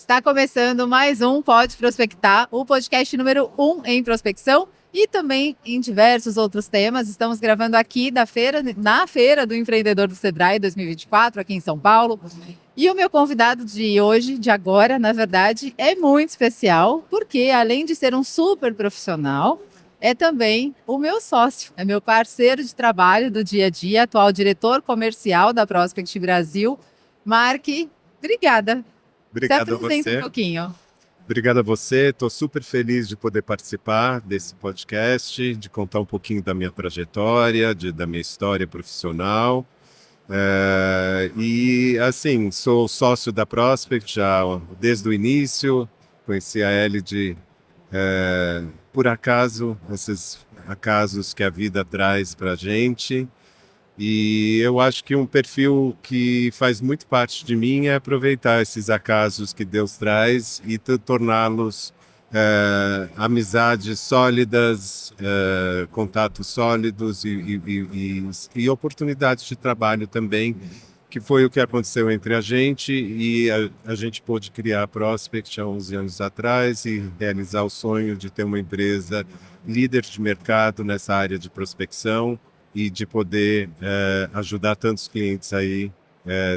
Está começando mais um Pode Prospectar, o podcast número 1 em prospecção e também em diversos outros temas. Estamos gravando aqui na Feira do Empreendedor do Sebrae 2024, aqui em São Paulo. E o meu convidado de hoje, de agora, na verdade, é muito especial, porque além de ser um super profissional, é também o meu sócio, é meu parceiro de trabalho do dia a dia, atual diretor comercial da Prospect Brasil, Mark. Obrigada. Obrigado a você. Um pouquinho. Obrigado a você. Estou super feliz de poder participar desse podcast, de contar um pouquinho da minha trajetória, da minha história profissional. E assim, sou sócio da Prospect já desde o início. Conheci a Elid por acaso, esses acasos que a vida traz para a gente. E eu acho que um perfil que faz muito parte de mim é aproveitar esses acasos que Deus traz e torná-los amizades sólidas, contatos sólidos e oportunidades de trabalho também, que foi o que aconteceu entre a gente e a gente pôde criar a Prospect há 11 anos atrás e realizar o sonho de ter uma empresa líder de mercado nessa área de prospecção e de poder ajudar tantos clientes aí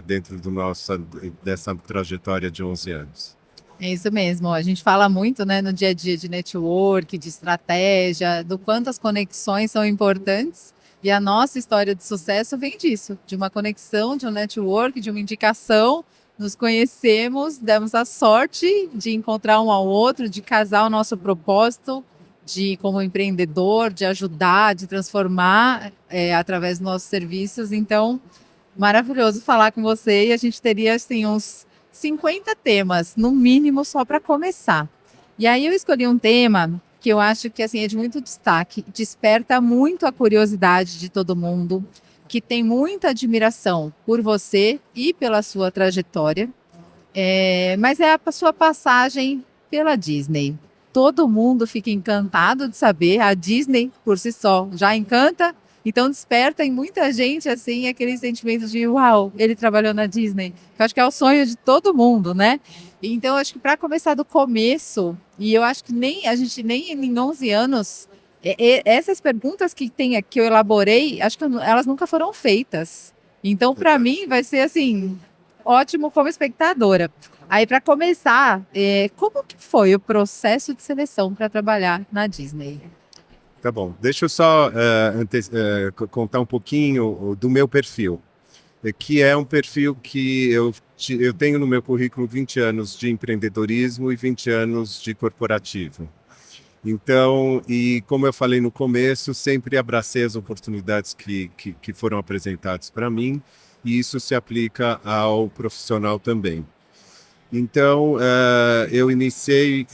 dentro dessa trajetória de 11 anos. É isso mesmo, a gente fala muito, né, no dia a dia de network, de estratégia, do quanto as conexões são importantes, e a nossa história de sucesso vem disso, de uma conexão, de um network, de uma indicação. Nos conhecemos, demos a sorte de encontrar um ao outro, de casar o nosso propósito, de como empreendedor, de ajudar, de transformar através dos nossos serviços. Então, maravilhoso falar com você, e a gente teria assim uns 50 temas, no mínimo, só para começar. E aí eu escolhi um tema que eu acho que assim, é de muito destaque, desperta muito a curiosidade de todo mundo, que tem muita admiração por você e pela sua trajetória, mas é a sua passagem pela Disney. Todo mundo fica encantado de saber, a Disney por si só já encanta, então desperta em muita gente assim aquele sentimento de uau, ele trabalhou na Disney. Eu acho que é o sonho de todo mundo, né? Então acho que para começar do começo, e eu acho que a gente nem em 11 anos, essas perguntas que eu elaborei, acho que elas nunca foram feitas. Então para mim vai ser assim ótimo como espectadora. Aí, para começar, como que foi o processo de seleção para trabalhar na Disney? Tá bom, deixa eu só contar um pouquinho do meu perfil, que é um perfil que eu tenho no meu currículo 20 anos de empreendedorismo e 20 anos de corporativo. Então, e como eu falei no começo, sempre abracei as oportunidades que foram apresentadas para mim, e isso se aplica ao profissional também. Então, eu iniciei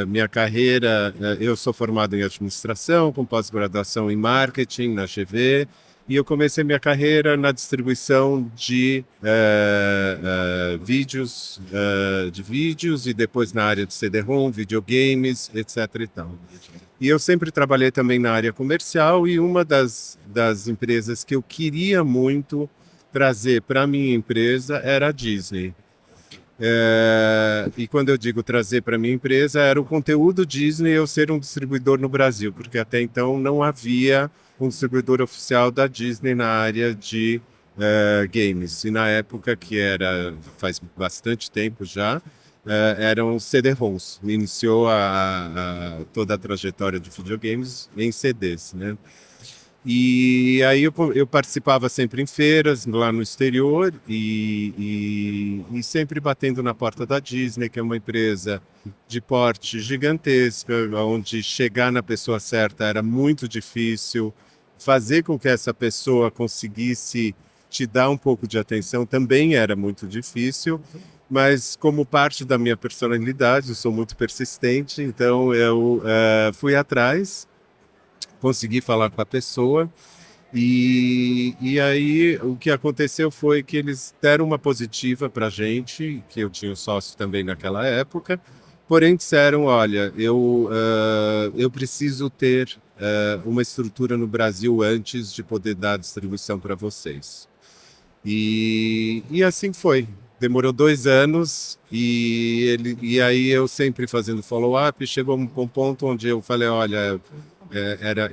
minha carreira, eu sou formado em administração, com pós-graduação em marketing na GV, e eu comecei minha carreira na distribuição de vídeos e depois na área de CD-ROM, videogames, etc. e tal. E eu sempre trabalhei também na área comercial, e uma das empresas que eu queria muito trazer para a minha empresa era a Disney. E quando eu digo trazer para minha empresa, era o conteúdo Disney, eu ser um distribuidor no Brasil, porque até então não havia um distribuidor oficial da Disney na área de games. E na época, faz bastante tempo já, eram CD-ROMs. Iniciou toda a trajetória de videogames em CDs, né? E aí eu participava sempre em feiras lá no exterior e sempre batendo na porta da Disney, que é uma empresa de porte gigantesca, onde chegar na pessoa certa era muito difícil, fazer com que essa pessoa conseguisse te dar um pouco de atenção também era muito difícil, mas como parte da minha personalidade, eu sou muito persistente, então eu fui atrás, consegui falar com a pessoa e aí o que aconteceu foi que eles deram uma positiva para a gente, que eu tinha um sócio também naquela época, porém disseram, olha, eu preciso ter uma estrutura no Brasil antes de poder dar a distribuição para vocês. E assim foi. Demorou 2 anos e aí eu sempre fazendo follow-up, chegou um ponto onde eu falei, olha,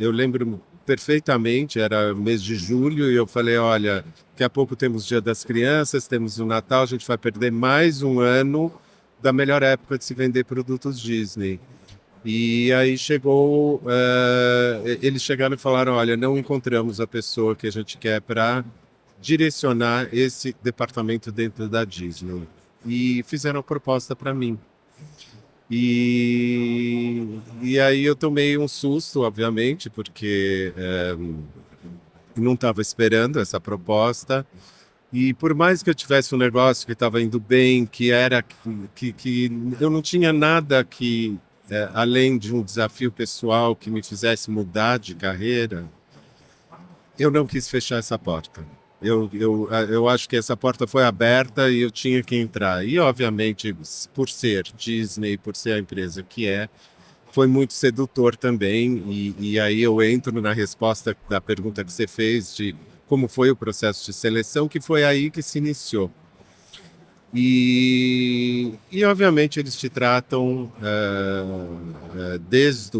eu lembro perfeitamente, era mês de julho, e eu falei, olha, daqui a pouco temos o Dia das Crianças, temos o Natal, a gente vai perder mais um ano da melhor época de se vender produtos Disney. E aí eles chegaram e falaram, olha, não encontramos a pessoa que a gente quer para direcionar esse departamento dentro da Disney. E fizeram a proposta para mim. E aí eu tomei um susto, obviamente, porque não estava esperando essa proposta. E por mais que eu tivesse um negócio que estava indo bem, que eu não tinha nada além de um desafio pessoal que me fizesse mudar de carreira, eu não quis fechar essa porta. Eu acho que essa porta foi aberta e eu tinha que entrar. E, obviamente, por ser Disney, por ser a empresa que foi muito sedutor também. E aí eu entro na resposta da pergunta que você fez de como foi o processo de seleção, que foi aí que se iniciou. E obviamente, eles te tratam desde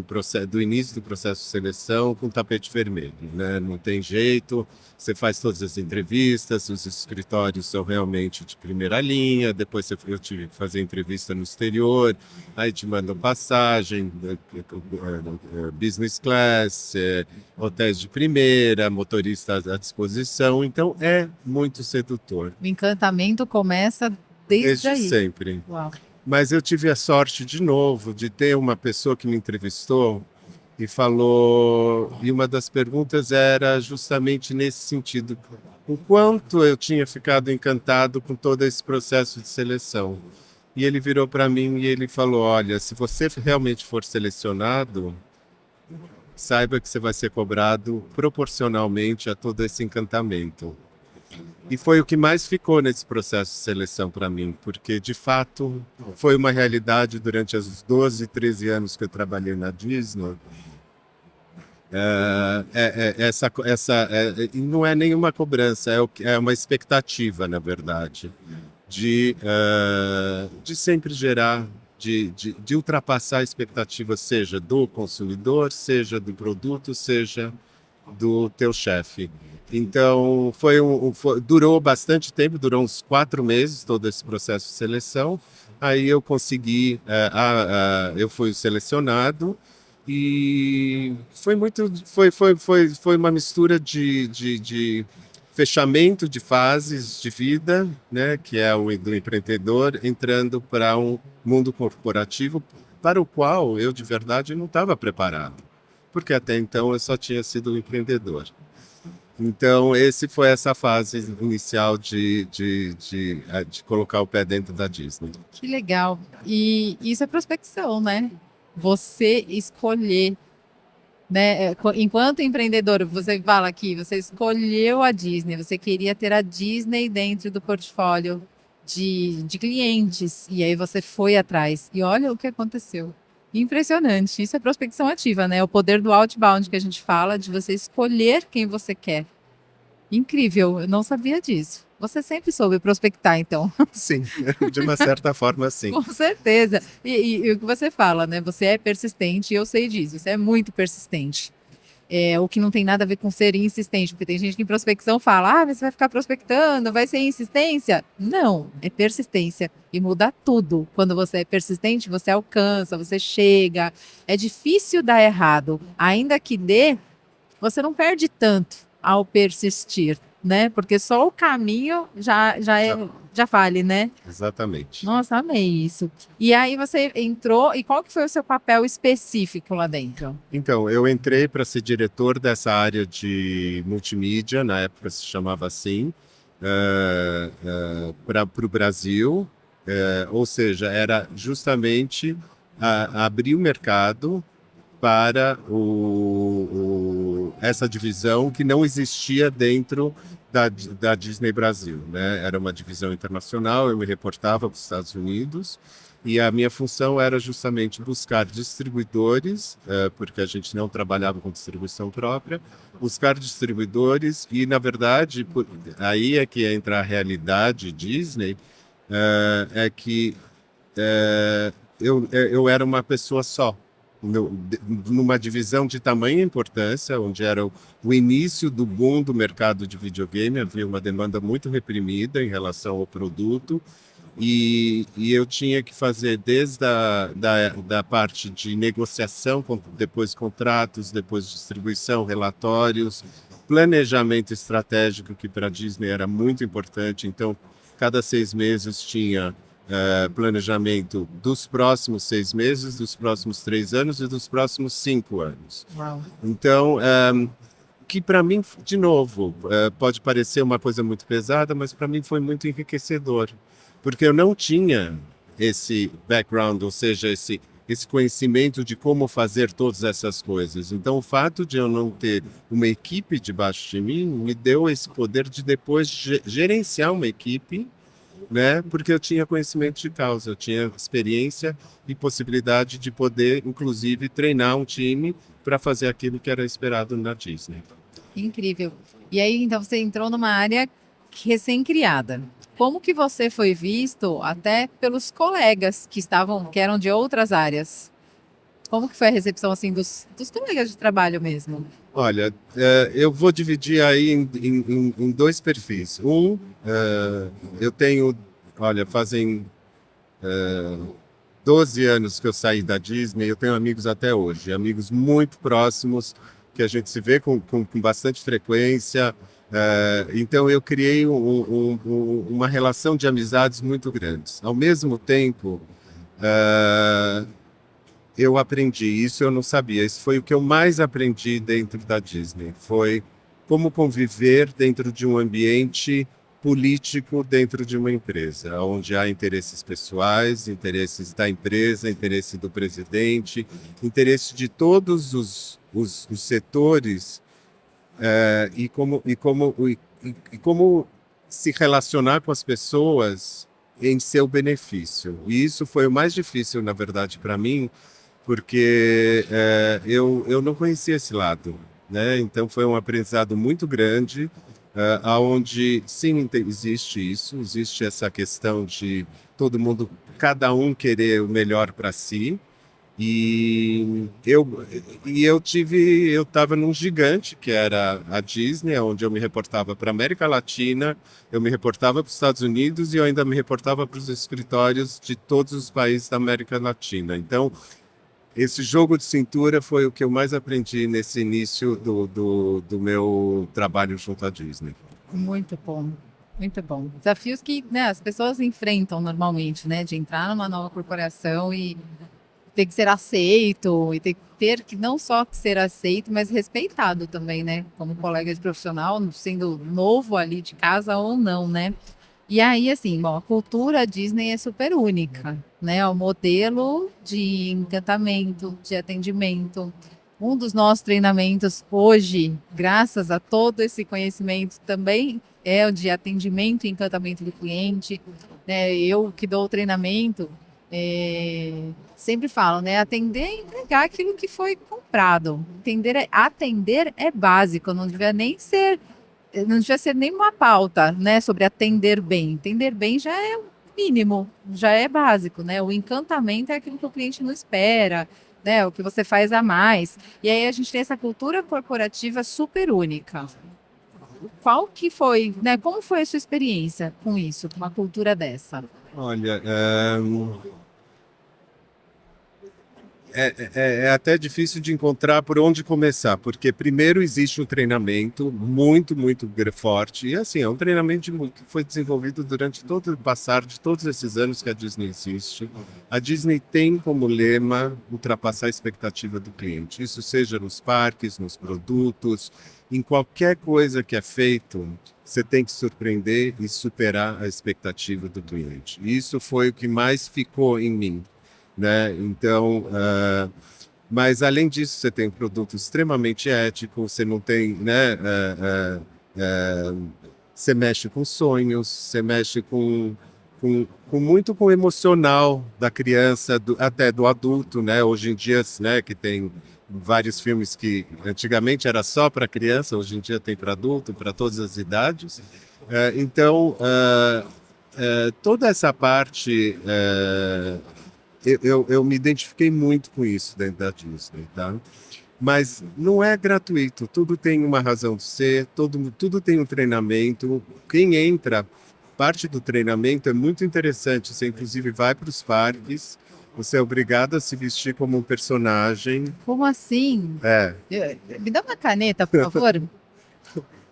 do início do processo de seleção com tapete vermelho, né? Não tem jeito, você faz todas as entrevistas, os escritórios são realmente de primeira linha, depois eu tive que fazer entrevista no exterior, aí te mandam passagem, business class, hotéis de primeira, motorista à disposição, então é muito sedutor. O encantamento começa desde aí. Sempre. Uau. Mas eu tive a sorte, de novo, de ter uma pessoa que me entrevistou e falou... E uma das perguntas era justamente nesse sentido. O quanto eu tinha ficado encantado com todo esse processo de seleção. E ele virou para mim e ele falou, olha, se você realmente for selecionado, saiba que você vai ser cobrado proporcionalmente a todo esse encantamento. E foi o que mais ficou nesse processo de seleção para mim, porque, de fato, foi uma realidade durante os 12, 13 anos que eu trabalhei na Disney. E não é nenhuma cobrança, é uma expectativa, na verdade, de sempre gerar, de ultrapassar a expectativa, seja do consumidor, seja do produto, seja do teu chefe. Então, durou bastante tempo, durou uns 4 meses todo esse processo de seleção. Aí eu consegui, eu fui selecionado e foi uma mistura de fechamento de fases de vida, né, que é o do empreendedor, entrando para um mundo corporativo para o qual eu, de verdade, não estava preparado, porque até então eu só tinha sido um empreendedor. Então, foi essa fase inicial de colocar o pé dentro da Disney. Que legal. E isso é prospecção, né? Você escolher, né? Enquanto empreendedor, você fala aqui, você escolheu a Disney, você queria ter a Disney dentro do portfólio de clientes, e aí você foi atrás. E olha o que aconteceu. Impressionante. Isso é prospecção ativa, né? O poder do outbound que a gente fala, de você escolher quem você quer. Incrível, eu não sabia disso. Você sempre soube prospectar, então. Sim, de uma certa forma, sim. Com certeza. E o que você fala, né? Você é persistente, e eu sei disso. Você é muito persistente. O que não tem nada a ver com ser insistente, porque tem gente que em prospecção fala, você vai ficar prospectando, vai ser insistência. Não, é persistência. E muda tudo. Quando você é persistente, você alcança, você chega. É difícil dar errado. Ainda que dê, você não perde tanto ao persistir, né? Porque só o caminho já vale, né? Exatamente. Nossa, amei isso. E aí você entrou, e qual que foi o seu papel específico lá dentro? Então, eu entrei para ser diretor dessa área de multimídia, na época se chamava assim, para o Brasil, ou seja, era justamente abrir o mercado para essa divisão que não existia dentro da Disney Brasil, né? Era uma divisão internacional, eu me reportava para os Estados Unidos e a minha função era justamente buscar distribuidores, porque a gente não trabalhava com distribuição própria, buscar distribuidores e, na verdade, aí é que entra a realidade Disney, é que eu era uma pessoa só, numa divisão de tamanha importância, onde era o início do boom do mercado de videogame, havia uma demanda muito reprimida em relação ao produto, e eu tinha que fazer desde da parte de negociação, depois contratos, depois distribuição, relatórios, planejamento estratégico, que para a Disney era muito importante. Então, cada 6 meses tinha planejamento dos próximos 6 meses, dos próximos 3 anos e dos próximos 5 anos. Uau. Então, que para mim, de novo, pode parecer uma coisa muito pesada, mas para mim foi muito enriquecedor, porque eu não tinha esse background, ou seja, esse conhecimento de como fazer todas essas coisas. Então, o fato de eu não ter uma equipe debaixo de mim me deu esse poder de depois gerenciar uma equipe, né? Porque eu tinha conhecimento de causa, eu tinha experiência e possibilidade de poder, inclusive, treinar um time para fazer aquilo que era esperado na Disney. Incrível. E aí, então, você entrou numa área recém-criada. Como que você foi visto até pelos colegas que eram de outras áreas? Como que foi a recepção, assim, dos colegas de trabalho mesmo? Olha, eu vou dividir aí em dois perfis. Eu tenho, olha, fazem 12 anos que eu saí da Disney, eu tenho amigos até hoje, amigos muito próximos, que a gente se vê com bastante frequência. Então, eu criei uma relação de amizades muito grandes. Ao mesmo tempo, eu aprendi, isso eu não sabia, isso foi o que eu mais aprendi dentro da Disney, foi como conviver dentro de um ambiente político dentro de uma empresa, onde há interesses pessoais, interesses da empresa, interesse do presidente, interesse de todos os setores, e como se relacionar com as pessoas em seu benefício. E isso foi o mais difícil, na verdade, para mim, porque eu não conhecia esse lado, né? Então foi um aprendizado muito grande, aonde sim existe isso, existe essa questão de todo mundo, cada um querer o melhor para si. Eu estava num gigante que era a Disney, onde eu me reportava para a América Latina, eu me reportava para os Estados Unidos e eu ainda me reportava para os escritórios de todos os países da América Latina. Então, esse jogo de cintura foi o que eu mais aprendi nesse início do meu trabalho junto à Disney. Muito bom, muito bom. Desafios que, né, as pessoas enfrentam normalmente, né, de entrar numa nova corporação e ter que ser aceito e ter que não só ser aceito, mas respeitado também, né, como colega de profissional, sendo novo ali de casa ou não, né? E aí, assim, bom, a cultura Disney é super única, né? É o modelo de encantamento, de atendimento. Um dos nossos treinamentos hoje, graças a todo esse conhecimento, também é o de atendimento e encantamento do cliente, né? Eu que dou o treinamento, sempre falo, né? Atender e entregar aquilo que foi comprado. Atender é básico, não devia ser nenhuma pauta, né, sobre atender bem. Atender bem já é o mínimo, já é básico, né? O encantamento é aquilo que o cliente não espera, né? O que você faz a mais. E aí a gente tem essa cultura corporativa super única. Qual que foi, né? Como foi a sua experiência com isso, com uma cultura dessa? Olha, é até difícil de encontrar por onde começar, porque primeiro existe um treinamento muito, muito forte, e assim, é um treinamento que foi desenvolvido durante todo o passar de todos esses anos que a Disney existe. A Disney tem como lema ultrapassar a expectativa do cliente, isso seja nos parques, nos produtos, em qualquer coisa que é feito, você tem que surpreender e superar a expectativa do cliente. Isso foi o que mais ficou em mim, né? Então, mas além disso, você tem um produto extremamente ético, você não tem, né? Você mexe com sonhos, você mexe muito com o emocional da criança, até do adulto, né? Hoje em dia, né? Que tem vários filmes que antigamente era só para criança, hoje em dia tem para adulto, para todas as idades. Então, toda essa parte, eu me identifiquei muito com isso dentro da Disney, tá? Mas não é gratuito, tudo tem uma razão de ser, tudo tem um treinamento. Quem entra, parte do treinamento é muito interessante. Você, inclusive, vai para os parques, você é obrigado a se vestir como um personagem. Como assim? É. Me dá uma caneta, por favor.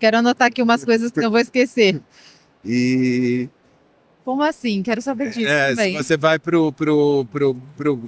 Quero anotar aqui umas coisas que eu vou esquecer. E Como assim? Quero saber disso se também. você vai pro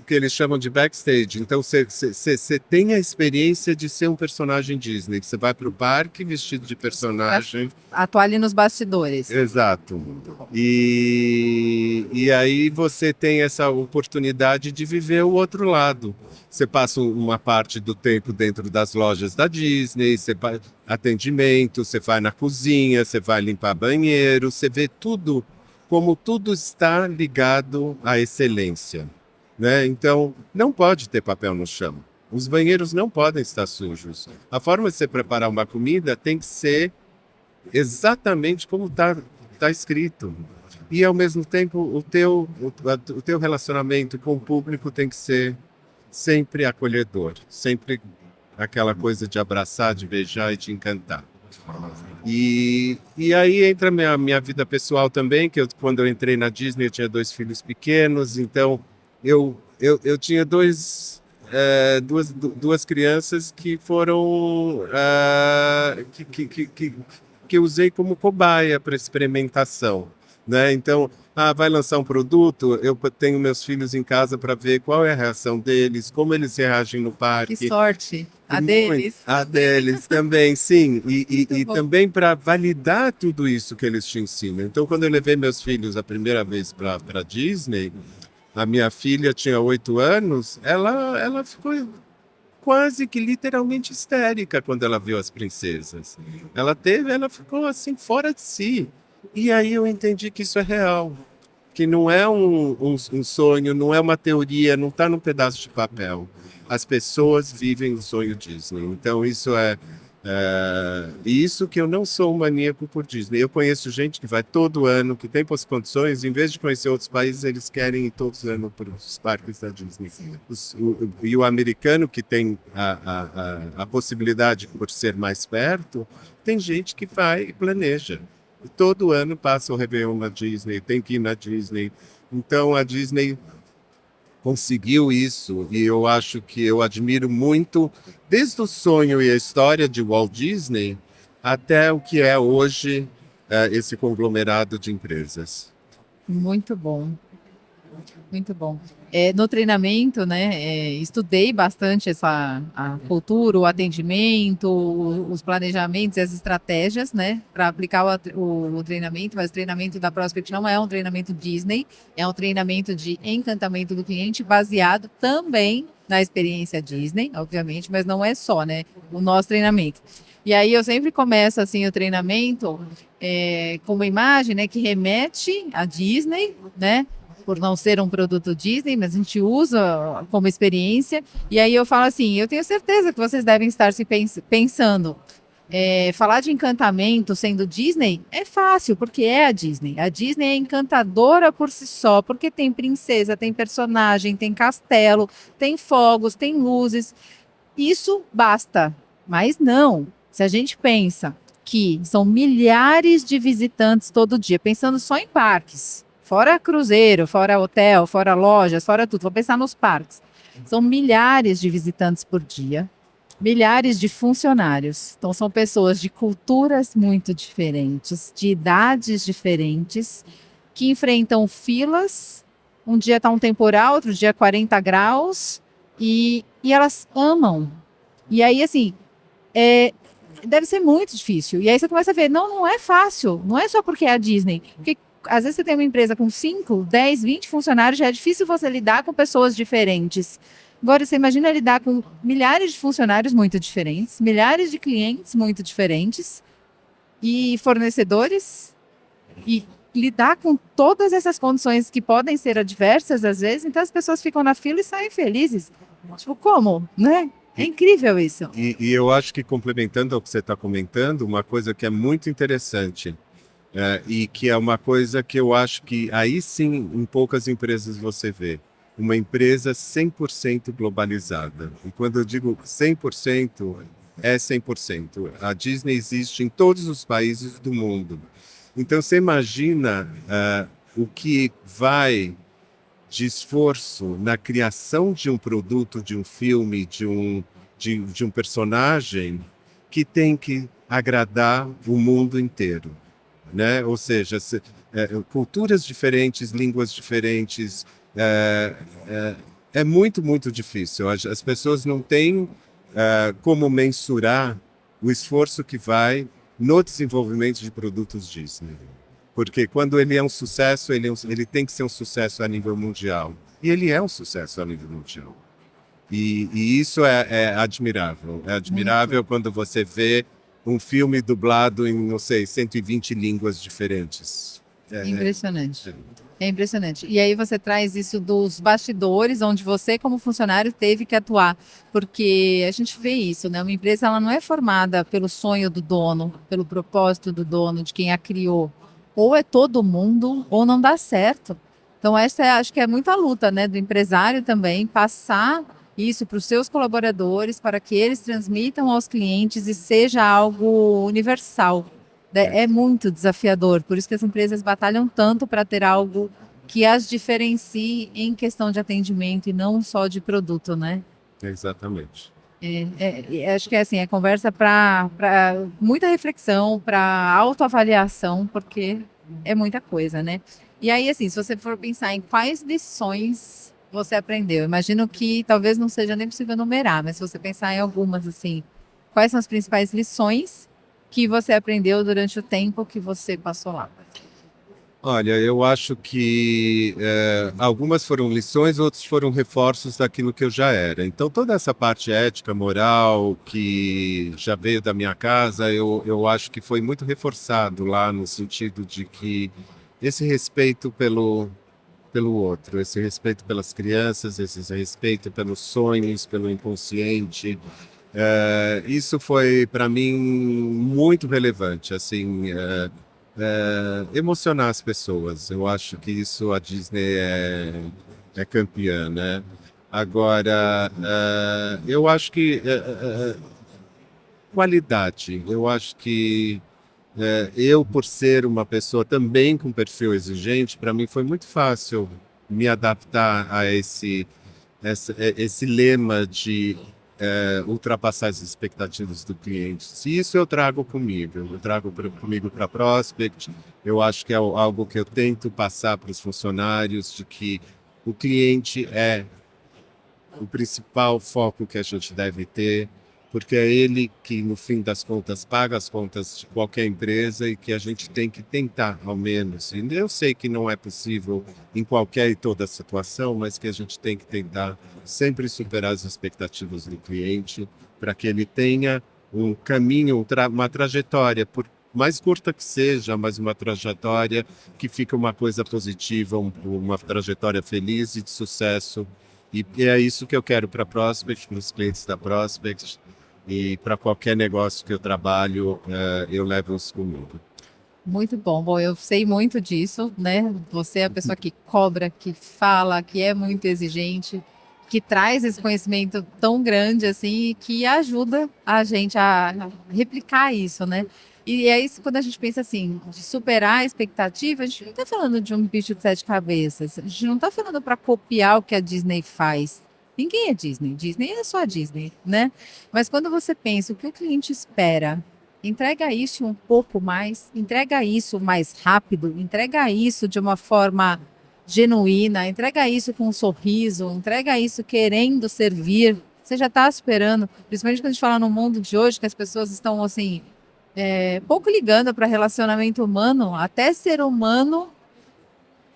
que eles chamam de backstage, então você tem a experiência de ser um personagem Disney. Você vai pro parque vestido de personagem. Atuar ali nos bastidores. Exato. E aí você tem essa oportunidade de viver o outro lado. Você passa uma parte do tempo dentro das lojas da Disney, você faz atendimento, você vai na cozinha, você vai limpar banheiro, você vê tudo, como tudo está ligado à excelência, né? Então, não pode ter papel no chão. Os banheiros não podem estar sujos. A forma de você preparar uma comida tem que ser exatamente como tá escrito. E, ao mesmo tempo, o teu relacionamento com o público tem que ser sempre acolhedor, sempre aquela coisa de abraçar, de beijar e de encantar. E aí entra a minha vida pessoal também, que quando eu entrei na Disney eu tinha 2 filhos pequenos, então eu tinha duas crianças que foram que eu usei como cobaia para experimentação, né? Então, vai lançar um produto, eu tenho meus filhos em casa para ver qual é a reação deles, como eles reagem no parque. Que sorte! A deles. A deles também, sim. E bom. também para validar tudo isso que eles te ensinam. Então, quando eu levei meus filhos a primeira vez para Disney, a minha filha tinha 8 anos, ela ficou quase que literalmente histérica quando ela viu as princesas. Ela ficou assim, fora de si. E aí eu entendi que isso é real. Que não é um sonho, não é uma teoria, não está num pedaço de papel. As pessoas vivem o sonho Disney. Então, isso isso que eu não sou um maníaco por Disney. Eu conheço gente que vai todo ano, que tem condições, em vez de conhecer outros países, eles querem ir todos os anos para os parques da Disney. E o americano, que tem a possibilidade, por ser mais perto, tem gente que vai e planeja. Todo ano passa o Réveillon na Disney, tem que ir na Disney. Então, a Disney conseguiu isso, e eu acho que eu admiro muito, desde o sonho e a história de Walt Disney, até o que é hoje esse conglomerado de empresas. Muito bom. Muito bom. No treinamento, né, estudei bastante a cultura, o atendimento, os planejamentos e as estratégias, né, para aplicar o treinamento, mas o treinamento da Prospect não é um treinamento Disney, é um treinamento de encantamento do cliente baseado também na experiência Disney, obviamente, mas não é só, né, o nosso treinamento. E aí eu sempre começo assim o treinamento com uma imagem, né, que remete à Disney, né, por não ser um produto Disney, mas a gente usa como experiência. E aí eu falo assim, eu tenho certeza que vocês devem estar se pensando, falar de encantamento sendo Disney é fácil, porque é a Disney. A Disney é encantadora por si só, porque tem princesa, tem personagem, tem castelo, tem fogos, tem luzes. Isso basta, mas não. Se a gente pensa que são milhares de visitantes todo dia, pensando só em parques, fora cruzeiro, fora hotel, fora lojas, fora tudo. Vou pensar nos parques. São milhares de visitantes por dia, milhares de funcionários. Então, são pessoas de culturas muito diferentes, de idades diferentes, que enfrentam filas. Um dia está um temporal, outro dia 40 graus, e elas amam. E aí, assim, deve ser muito difícil. E aí você começa a ver, não é fácil. Não é só porque é a Disney. Porque às vezes você tem uma empresa com 5, 10, 20 funcionários, já é difícil você lidar com pessoas diferentes. Agora, você imagina lidar com milhares de funcionários muito diferentes, milhares de clientes muito diferentes, e fornecedores, e lidar com todas essas condições que podem ser adversas às vezes, então as pessoas ficam na fila e saem felizes. Tipo, como? Né? É incrível isso. E eu acho que, complementando ao que você está comentando, uma coisa que é muito interessante, E que é uma coisa que eu acho que aí sim, em poucas empresas você vê. Uma empresa 100% globalizada. E quando eu digo 100%, é 100%. A Disney existe em todos os países do mundo. Então você imagina o que vai de esforço na criação de um produto, de um filme, de um personagem que tem que agradar o mundo inteiro, né? Ou seja, culturas diferentes, línguas diferentes, é, é muito, muito difícil. As pessoas não têm como mensurar o esforço que vai no desenvolvimento de produtos Disney. Porque quando ele é um sucesso, ele tem que ser um sucesso a nível mundial. E ele é um sucesso a nível mundial. E isso é admirável. É admirável quando você vê um filme dublado em, não sei, 120 línguas diferentes. Impressionante. É impressionante. E aí você traz isso dos bastidores, onde você, como funcionário, teve que atuar. Porque a gente vê isso, né? Uma empresa ela não é formada pelo sonho do dono, pelo propósito do dono, de quem a criou. Ou é todo mundo, ou não dá certo. Então, acho que é muita luta, né, do empresário também, passar isso para os seus colaboradores, para que eles transmitam aos clientes e seja algo universal. É muito desafiador, por isso que as empresas batalham tanto para ter algo que as diferencie em questão de atendimento e não só de produto, né? Exatamente. Acho que é assim, é conversa para muita reflexão, para autoavaliação, porque é muita coisa, né? E aí, assim, se você for pensar em quais lições você aprendeu, imagino que talvez não seja nem possível numerar, mas se você pensar em algumas, assim, quais são as principais lições que você aprendeu durante o tempo que você passou lá? Olha, eu acho que algumas foram lições, outras foram reforços daquilo que eu já era. Então, toda essa parte ética, moral, que já veio da minha casa, eu acho que foi muito reforçado lá, no sentido de que esse respeito pelo outro, esse respeito pelas crianças, esse respeito pelos sonhos, pelo inconsciente, isso foi para mim muito relevante, assim, emocionar as pessoas. Eu acho que isso a Disney é campeã, né? Agora, eu acho que qualidade. Eu acho que eu, por ser uma pessoa também com perfil exigente, para mim foi muito fácil me adaptar a esse lema de ultrapassar as expectativas do cliente. E isso eu trago comigo, comigo para a Prospect. Eu acho que é algo que eu tento passar para os funcionários, de que o cliente é o principal foco que a gente deve ter, porque é ele que, no fim das contas, paga as contas de qualquer empresa e que a gente tem que tentar, ao menos. E eu sei que não é possível em qualquer e toda situação, mas que a gente tem que tentar sempre superar as expectativas do cliente para que ele tenha um caminho, uma trajetória, por mais curta que seja, mas uma trajetória que fica uma coisa positiva, uma trajetória feliz e de sucesso. E é isso que eu quero para a Prospect, para os clientes da Prospect e para qualquer negócio que eu trabalho, eu levo isso comigo. Muito bom. Bom, eu sei muito disso, né? Você é a pessoa que cobra, que fala, que é muito exigente, que traz esse conhecimento tão grande assim, e que ajuda a gente a replicar isso, né? E é isso quando a gente pensa assim, de superar a expectativa, a gente não está falando de um bicho de sete cabeças, a gente não está falando para copiar o que a Disney faz. Ninguém é Disney, Disney é só a Disney, né? Mas quando você pensa o que o cliente espera, entrega isso um pouco mais, entrega isso mais rápido, entrega isso de uma forma genuína, entrega isso com um sorriso, entrega isso querendo servir. Você já está esperando, principalmente quando a gente fala no mundo de hoje, que as pessoas estão assim, pouco ligando para relacionamento humano, até ser humano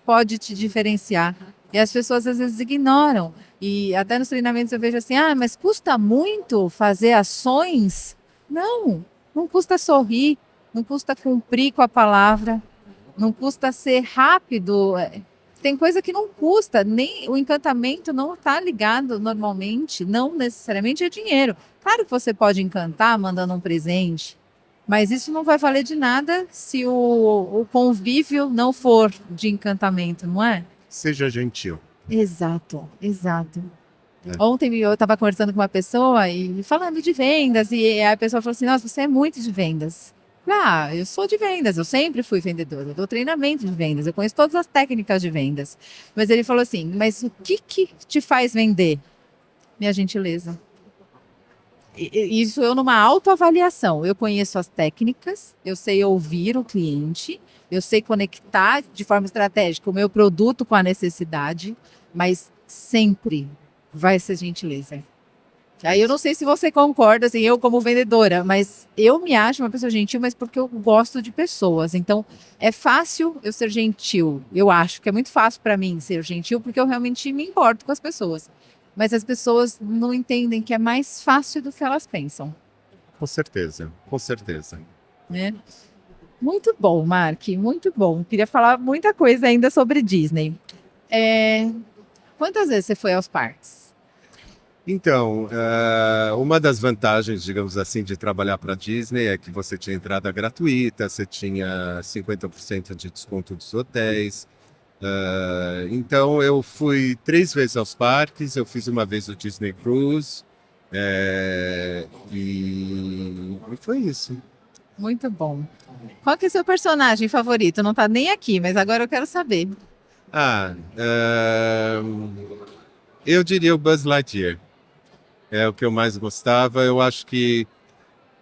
pode te diferenciar. E as pessoas às vezes ignoram. E até nos treinamentos eu vejo assim, mas custa muito fazer ações? Não, não custa sorrir, não custa cumprir com a palavra, não custa ser rápido. Tem coisa que não custa, nem o encantamento não está ligado normalmente, não necessariamente é dinheiro. Claro que você pode encantar mandando um presente, Mas isso não vai valer de nada se o convívio não for de encantamento, não é? Seja gentil. Exato, exato. É. Ontem eu estava conversando com uma pessoa e falando de vendas, e a pessoa falou assim: Nossa, você é muito de vendas. Eu sou de vendas, eu sempre fui vendedora, eu dou treinamento de vendas, eu conheço todas as técnicas de vendas. Mas ele falou assim: Mas o que te faz vender? Minha gentileza. Isso eu numa autoavaliação. Eu conheço as técnicas, eu sei ouvir o cliente, eu sei conectar de forma estratégica o meu produto com a necessidade, mas sempre vai ser gentileza. Aí eu não sei se você concorda, assim, eu como vendedora, mas eu me acho uma pessoa gentil, mas porque eu gosto de pessoas. Então, é fácil eu ser gentil. Eu acho que é muito fácil para mim ser gentil, porque eu realmente me importo com as pessoas. Mas as pessoas não entendem que é mais fácil do que elas pensam, Com certeza, com certeza. né? Muito bom, Mark, muito bom. Queria falar muita coisa ainda sobre Disney. Quantas vezes você foi aos parques? Então, uma das vantagens, digamos assim, de trabalhar para a Disney é que você tinha entrada gratuita, você tinha 50% de desconto dos hotéis. Então, eu fui 3 vezes aos parques, eu fiz uma vez o Disney Cruise, e foi isso. Muito bom. Qual que é o seu personagem favorito? Não tá nem aqui, mas agora eu quero saber. Ah, eu diria o Buzz Lightyear. É o que eu mais gostava. Eu acho que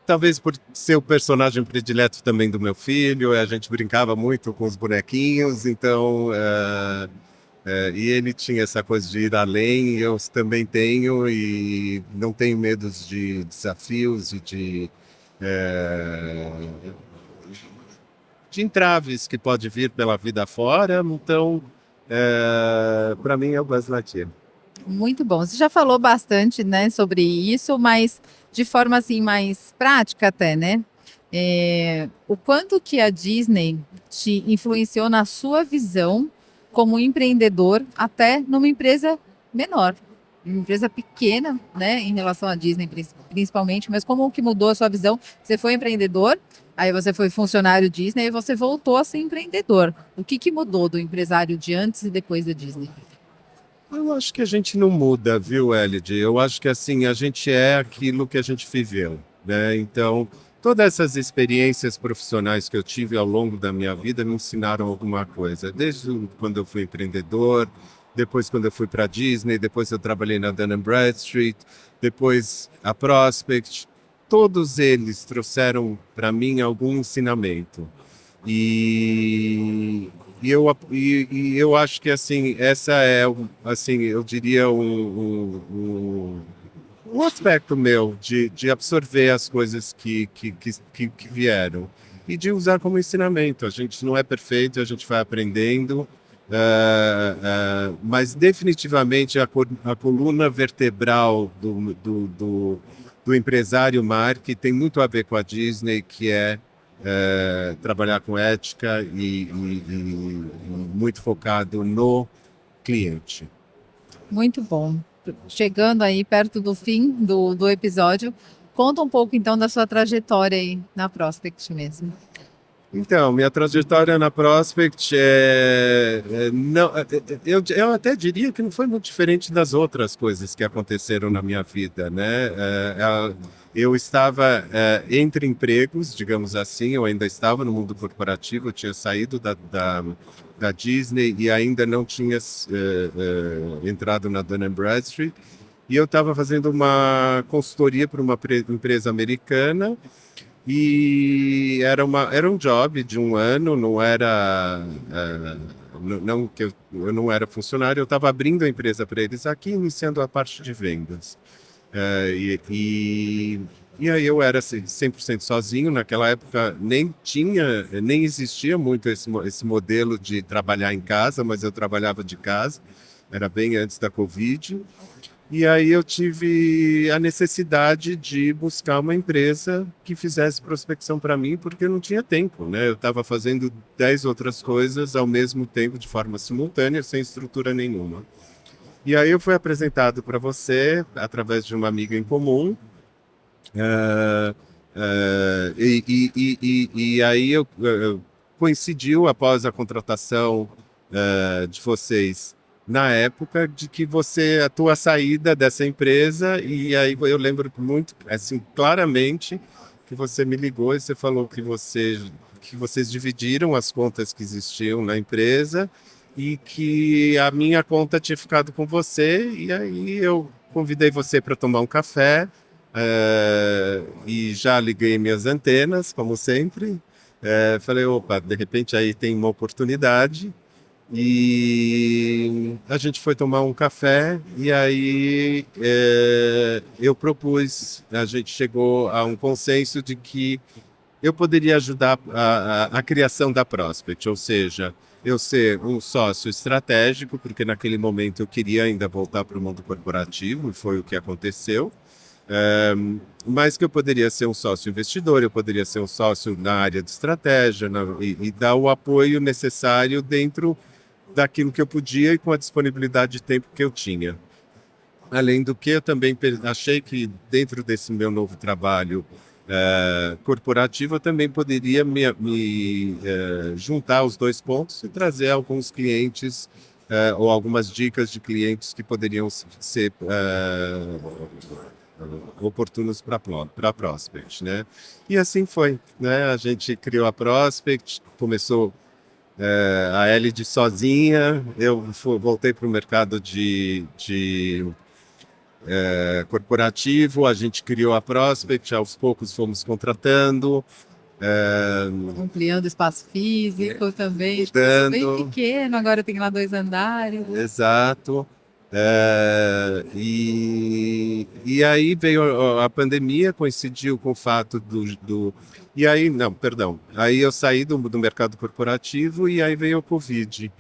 talvez por ser o personagem predileto também do meu filho, a gente brincava muito com os bonequinhos, então e ele tinha essa coisa de ir além, eu também tenho e não tenho medo de desafios e de entraves que pode vir pela vida fora. Então, para mim é o Buzz Lightyear. Muito bom. Você já falou bastante, né, sobre isso, mas de forma assim mais prática até, né? O quanto que a Disney te influenciou na sua visão como empreendedor, até numa empresa menor, uma empresa pequena, né, em relação à Disney principalmente, mas como que mudou a sua visão? Você foi empreendedor, aí você foi funcionário Disney e você voltou a ser empreendedor. O que mudou do empresário de antes e depois da Disney? Eu acho que a gente não muda, viu, Elid? Eu acho que assim, a gente é aquilo que a gente viveu, né? Então, todas essas experiências profissionais que eu tive ao longo da minha vida me ensinaram alguma coisa. Desde quando eu fui empreendedor, depois quando eu fui para a Disney, depois eu trabalhei na Dun& Bradstreet, depois a Prospect. Todos eles trouxeram para mim algum ensinamento. E, e eu acho que assim essa é assim eu diria um aspecto meu de absorver as coisas que vieram e de usar como ensinamento. A gente não é perfeito, a gente vai aprendendo, mas definitivamente a coluna vertebral do empresário Mark tem muito a ver com a Disney, que é trabalhar com ética e muito focado no cliente. Muito bom. Chegando aí perto do fim do episódio, conta um pouco então da sua trajetória aí na Prospect mesmo. Então, minha trajetória na Prospect não, eu até diria que não foi muito diferente das outras coisas que aconteceram na minha vida, né? Eu estava entre empregos, digamos assim, eu ainda estava no mundo corporativo, eu tinha saído da Disney e ainda não tinha entrado na Dun & Bradstreet, e eu estava fazendo uma consultoria para uma empresa americana. E era um job de um ano, não era. Não que eu não era funcionário, eu estava abrindo a empresa para eles aqui, iniciando a parte de vendas. E aí eu era 100% sozinho, naquela época nem existia muito esse modelo de trabalhar em casa, mas eu trabalhava de casa, era bem antes da Covid. E aí eu tive a necessidade de buscar uma empresa que fizesse prospecção para mim, porque eu não tinha tempo, né? Eu estava fazendo 10 outras coisas ao mesmo tempo, de forma simultânea, sem estrutura nenhuma. E aí eu fui apresentado para você, através de uma amiga em comum, E aí coincidiu após a contratação de vocês na época de que a tua saída dessa empresa, e aí eu lembro muito, assim, claramente que você me ligou e você falou que vocês dividiram as contas que existiam na empresa e que a minha conta tinha ficado com você, e aí eu convidei você para tomar um café, e já liguei minhas antenas, como sempre. Falei, opa, de repente aí tem uma oportunidade. E a gente foi tomar um café e aí eu propus, a gente chegou a um consenso de que eu poderia ajudar a criação da Prospect, ou seja, eu ser um sócio estratégico, porque naquele momento eu queria ainda voltar para o mundo corporativo, e foi o que aconteceu. Mas que eu poderia ser um sócio investidor, eu poderia ser um sócio na área de estratégia, e dar o apoio necessário dentro daquilo que eu podia e com a disponibilidade de tempo que eu tinha. Além do que, eu também achei que dentro desse meu novo trabalho corporativo, eu também poderia me juntar os dois pontos e trazer alguns clientes ou algumas dicas de clientes que poderiam ser oportunos para a Prospect, né? E assim foi, né? A gente criou a Prospect, começou a Elid sozinha, eu voltei para o mercado de corporativo, a gente criou a Prospect, aos poucos fomos contratando, Ampliando espaço físico também. mudando. Bem pequeno, agora tem lá 2 andares. Exato. E aí veio a pandemia, coincidiu com o fato E aí, não, perdão. Aí eu saí do mercado corporativo e aí veio o Covid.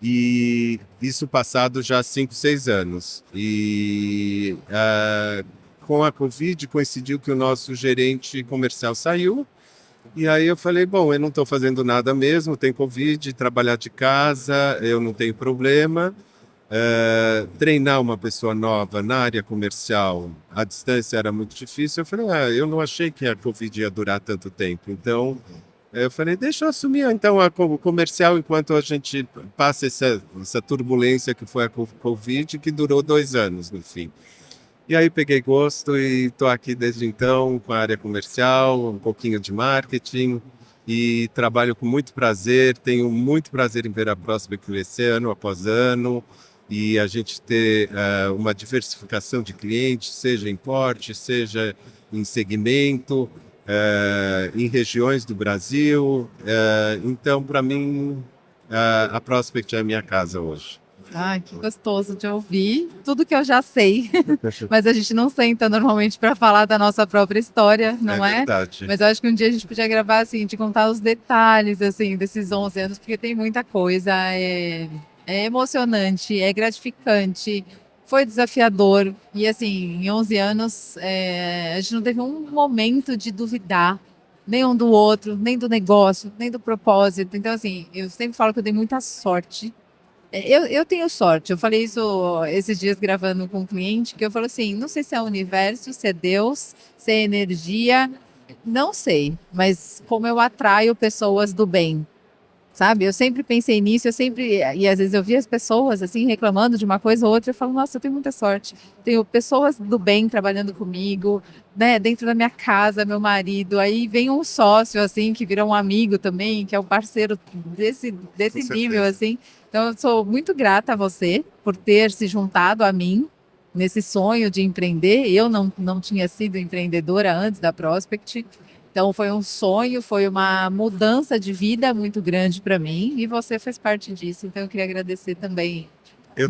E isso passado já 5, 6 anos. E com a Covid coincidiu que o nosso gerente comercial saiu. E aí eu falei, bom, eu não estou fazendo nada mesmo, tem Covid, trabalhar de casa, eu não tenho problema. Treinar uma pessoa nova na área comercial à distância era muito difícil. Eu falei, eu não achei que a Covid ia durar tanto tempo. Então, eu falei, deixa eu assumir então o comercial enquanto a gente passa essa turbulência que foi a Covid, que durou 2 anos, no fim. E aí peguei gosto e estou aqui desde então com a área comercial, um pouquinho de marketing, e trabalho com muito prazer, tenho muito prazer em ver a Prospect crescer ano após ano, e a gente ter uma diversificação de clientes, seja em porte, seja em segmento, em regiões do Brasil. Então, para mim, a Prospect é a minha casa hoje. Ai, que gostoso de ouvir tudo que eu já sei, mas a gente não senta normalmente para falar da nossa própria história, não é? Verdade. Mas eu acho que um dia a gente podia gravar assim, de contar os detalhes assim desses 11 anos, porque tem muita coisa, é emocionante, é gratificante, foi desafiador e assim, em 11 anos a gente não teve um momento de duvidar nem um do outro, nem do negócio, nem do propósito. Então assim, eu sempre falo que eu dei muita sorte. Eu tenho sorte, eu falei isso esses dias gravando com um cliente, que eu falo assim, não sei se é o universo, se é Deus, se é energia, não sei, mas como eu atraio pessoas do bem, sabe? Eu sempre pensei nisso, e às vezes eu vi as pessoas assim reclamando de uma coisa ou outra, eu falo, nossa, eu tenho muita sorte. Tenho pessoas do bem trabalhando comigo, né, dentro da minha casa, meu marido, aí vem um sócio assim que vira um amigo também, que é um parceiro desse nível assim. Então eu sou muito grata a você por ter se juntado a mim nesse sonho de empreender. Eu não tinha sido empreendedora antes da Prospect. Então foi um sonho, foi uma mudança de vida muito grande para mim e você fez parte disso. Então eu queria agradecer também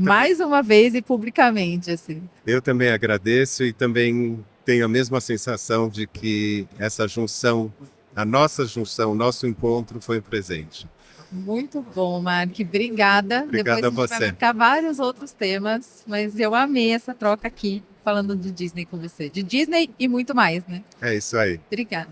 mais uma vez e publicamente assim. Eu também agradeço e também tenho a mesma sensação de que essa junção, a nossa junção, o nosso encontro foi um presente. Muito bom, Mark. Obrigada. Obrigado Depois a a gente você. vai marcar vários outros temas, mas eu amei essa troca aqui, falando de Disney com você. De Disney e muito mais, né? É isso aí. Obrigada.